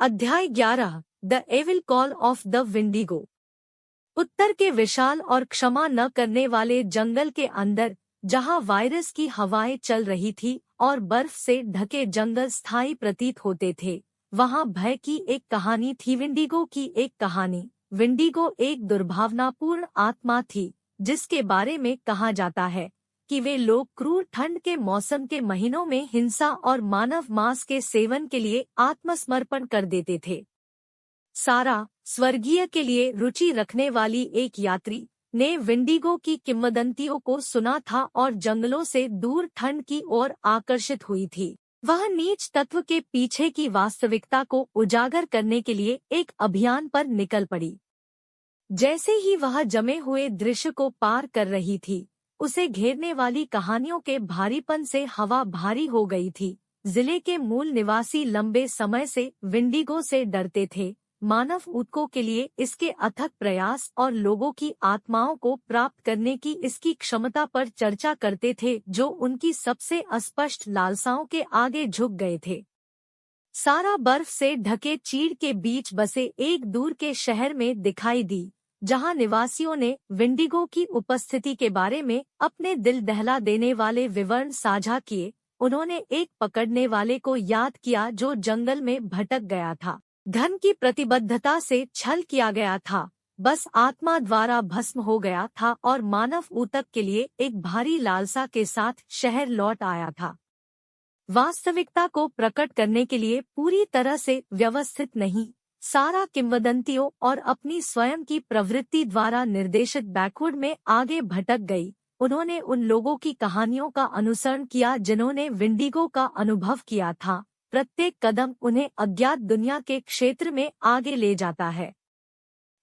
अध्याय 11 the evil call of the Windigo. उत्तर के विशाल और क्षमा न करने वाले जंगल के अंदर, जहां वायरस की हवाएं चल रही थी और बर्फ से ढके जंगल स्थायी प्रतीत होते थे, वहां भय की एक कहानी थी। विंडिगो की एक कहानी। विंडिगो एक दुर्भावनापूर्ण आत्मा थी, जिसके बारे में कहा जाता है कि वे लोग क्रूर ठंड के मौसम के महीनों में हिंसा और मानव मांस के सेवन के लिए आत्मसमर्पण कर देते थे। सारा, स्वर्गीय के लिए रुचि रखने वाली एक यात्री, ने विंडिगो की किंवदंतियों को सुना था और जंगलों से दूर ठंड की ओर आकर्षित हुई थी। वह नीच तत्व के पीछे की वास्तविकता को उजागर करने के लिए एक अभियान पर निकल पड़ी। जैसे ही वह जमे हुए दृश्य को पार कर रही थी, उसे घेरने वाली कहानियों के भारीपन से हवा भारी हो गई थी। जिले के मूल निवासी लंबे समय से विंडिगो से डरते थे। मानव ऊतकों के लिए इसके अथक प्रयास और लोगों की आत्माओं को प्राप्त करने की इसकी क्षमता पर चर्चा करते थे, जो उनकी सबसे अस्पष्ट लालसाओं के आगे झुक गए थे। सारा बर्फ से ढके चीड़ के बीच बसे एक दूर के शहर में दिखाई दी, जहां निवासियों ने विंडिगो की उपस्थिति के बारे में अपने दिल दहला देने वाले विवरण साझा किए। उन्होंने एक पकड़ने वाले को याद किया जो जंगल में भटक गया था। धन की प्रतिबद्धता से छल किया गया था, बस आत्मा द्वारा भस्म हो गया था और मानव ऊतक के लिए एक भारी लालसा के साथ शहर लौट आया था। वास्तविकता को प्रकट करने के लिए पूरी तरह से व्यवस्थित नहीं, सारा किंवदंतियों और अपनी स्वयं की प्रवृत्ति द्वारा निर्देशित बैकवर्ड में आगे भटक गई। उन्होंने उन लोगों की कहानियों का अनुसरण किया जिन्होंने विंडिगो का अनुभव किया था। प्रत्येक कदम उन्हें अज्ञात दुनिया के क्षेत्र में आगे ले जाता है।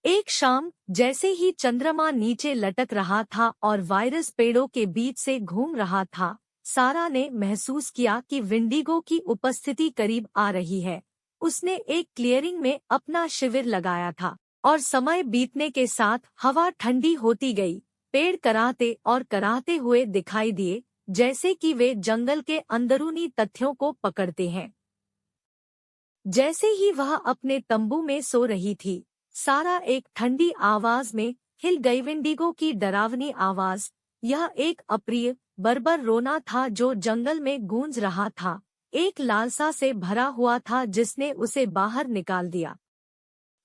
एक शाम, जैसे ही चंद्रमा नीचे लटक रहा था और वायरस पेड़ों के बीच से घूम रहा था, सारा ने महसूस किया कि विंडिगो की उपस्थिति करीब आ रही है। उसने एक क्लियरिंग में अपना शिविर लगाया था और समय बीतने के साथ हवा ठंडी होती गई। पेड़ कराहते और कराहते हुए दिखाई दिए, जैसे कि वे जंगल के अंदरूनी तथ्यों को पकड़ते हैं। जैसे ही वह अपने तंबू में सो रही थी, सारा एक ठंडी आवाज में हिल गई। विंडिगो की डरावनी आवाज, यह एक अप्रिय बर्बर रोना था जो जंगल में गूंज रहा था, एक लालसा से भरा हुआ था जिसने उसे बाहर निकाल दिया।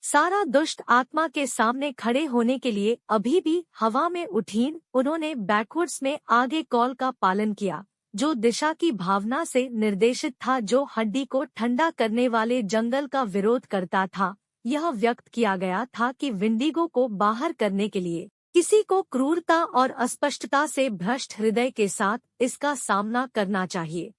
सारा दुष्ट आत्मा के सामने खड़े होने के लिए अभी भी हवा में उठीन। उन्होंने बैकवर्ड्स में आगे कॉल का पालन किया, जो दिशा की भावना से निर्देशित था, जो हड्डी को ठंडा करने वाले जंगल का विरोध करता था। यह व्यक्त किया गया था कि विंडिगो को बाहर करने के लिए किसी को क्रूरता और अस्पष्टता से भ्रष्ट हृदय के साथ इसका सामना करना चाहिए।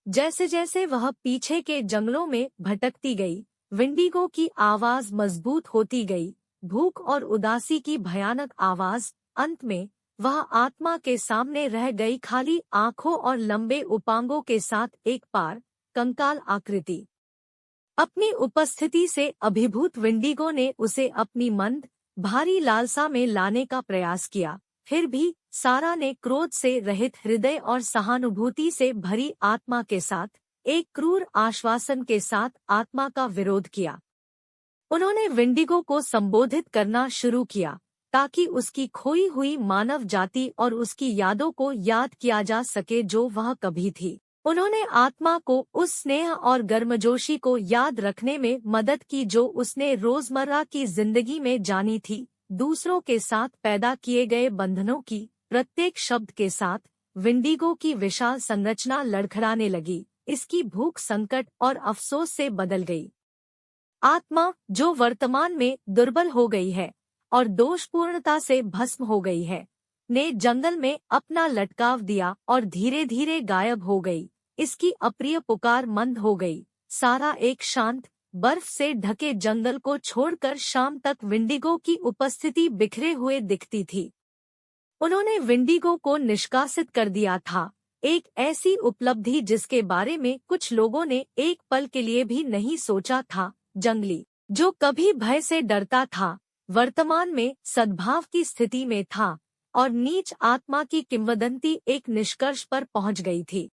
जैसे जैसे वह पीछे के जंगलों में भटकती गई, विंडिगो की आवाज मजबूत होती गई, भूख और उदासी की भयानक आवाज। अंत में वह आत्मा के सामने रह गई, खाली आंखों और लंबे उपांगों के साथ एक पार कंकाल आकृति। अपनी उपस्थिति से अभिभूत विंडिगो ने उसे अपनी मंद भारी लालसा में लाने का प्रयास किया। फिर भी सारा ने क्रोध से रहित हृदय और सहानुभूति से भरी आत्मा के साथ एक क्रूर आश्वासन के साथ आत्मा का विरोध किया। उन्होंने विंडिगो को संबोधित करना शुरू किया ताकि उसकी खोई हुई मानव जाति और उसकी यादों को याद किया जा सके जो वह कभी थी। उन्होंने आत्मा को उस स्नेह और गर्मजोशी को याद रखने में मदद की जो उसने रोजमर्रा की जिंदगी में जानी थी। दूसरों के साथ पैदा किए गए बंधनों की प्रत्येक शब्द के साथ विंडिगो की विशाल संरचना लड़खड़ाने लगी। इसकी भूख संकट और अफसोस से बदल गई। आत्मा, जो वर्तमान में दुर्बल हो गई है और दोषपूर्णता से भस्म हो गई है, ने जंगल में अपना लटकाव दिया और धीरे धीरे गायब हो गई। इसकी अप्रिय पुकार मंद हो गई। सारा एक शांत बर्फ से ढके जंगल को छोड़कर शाम तक विंडिगो की उपस्थिति बिखरे हुए दिखती थी। उन्होंने विंडिगो को निष्कासित कर दिया था, एक ऐसी उपलब्धि जिसके बारे में कुछ लोगों ने एक पल के लिए भी नहीं सोचा था। जंगली, जो कभी भय से डरता था, वर्तमान में सद्भाव की स्थिति में था और नीच आत्मा की किंवदंती एक निष्कर्ष पर पहुंच गई थी।